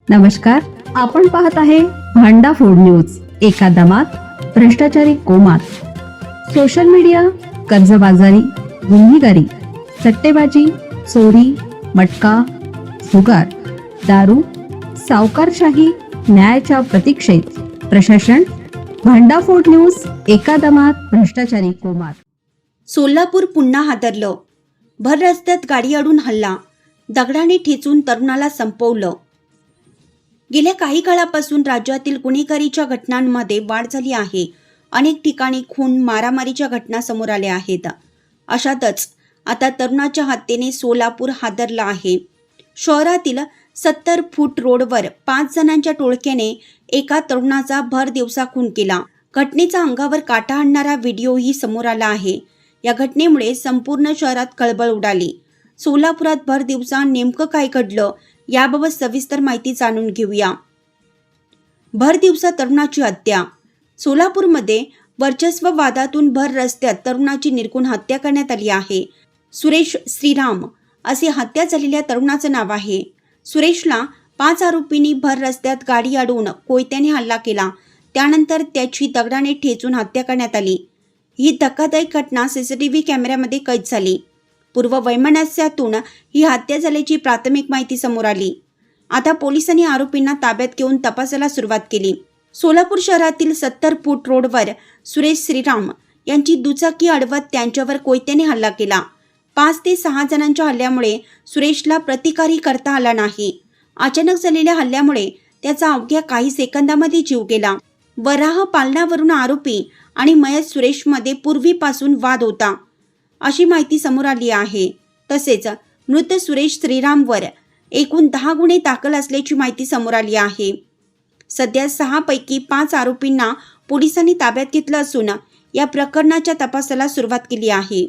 नमस्कार, आपण पाहत आहे भांडाफोड न्यूज. एका दमात भ्रष्टाचारी कोमात. सोशल मीडिया, कर्जबाजारी, गुन्हेगारी, सट्टेबाजी, चोरी, मटका, जुगार, दारू, सावकारशाही, न्यायाच्या प्रतीक्षेत प्रशासन. भांडाफोड न्यूज. एका दमात भ्रष्टाचारी कोमात. सोलापूर पुन्हा हादरलं. भर रस्त्यात गाडी अडून हल्ला, दगडाने ठेचून तरुणाला संपवलं. गेल्या काही काळापासून राज्यातील गुन्हेगारीच्या घटनांमध्ये वाढ झाली आहे. अनेक ठिकाणी खून, मारामारीच्या घटना समोर आल्या आहेत. अशातच आता तरुणाच्या हत्येने सोलापूर हादरलं आहे. शहरातील 70 फूट रोडवर 5 जणांच्या टोळक्याने एका तरुणाचा भर दिवसा खून केला. घटनेचा अंगावर काटा आणणारा व्हिडिओही समोर आला आहे. या घटनेमुळे संपूर्ण शहरात खळबळ उडाली. सोलापुरात भर दिवसा नेमकं काय घडलं याबाबत सविस्तर माहिती जाणून घेऊया. भर दिवसा तरुणाची हत्या. सोलापूरमध्ये वर्चस्व वादातून भर रस्त्यात तरुणाची निर्घृण हत्या करण्यात आली आहे. सुरेश श्रीराम असे हत्या झालेल्या तरुणाचं नाव आहे. सुरेशला 5 आरोपींनी भर रस्त्यात गाडी अडवून कोयत्याने हल्ला केला. त्यानंतर त्याची दगडाने ठेचून हत्या करण्यात आली. ही धक्कादायक घटना सीसीटीव्ही कॅमेऱ्यामध्ये कैद झाली. पूर्व वैमनस्यातून ही हत्या झाल्याची प्राथमिक माहिती समोर आली. आता पोलिसांनी आरोपींना ताब्यात घेऊन तपासाला सुरुवात केली. सोलापूर शहरातील 70 फूट रोडवर सुरेश श्रीराम यांची दुचाकी अडवत त्यांच्यावर कोयत्याने हल्ला केला. 5 ते 6 जणांच्या हल्ल्यामुळे सुरेशला प्रतिकारही करता आला नाही. अचानक झालेल्या हल्ल्यामुळे त्याचा अवघ्या काही सेकंदामध्ये जीव गेला. वराह पालनावरून आरोपी आणि मयत सुरेशमध्ये पूर्वीपासून वाद होता अशी माहिती समोर आली आहे. तसेच मृत सुरेश श्रीरामवर एकूण 10 गुन्हे दाखल असल्याची माहिती समोर आली आहे. सध्या 6 पैकी 5 आरोपींना पोलिसांनी ताब्यात घेतलं असून या प्रकरणाच्या तपासाला सुरुवात केली आहे.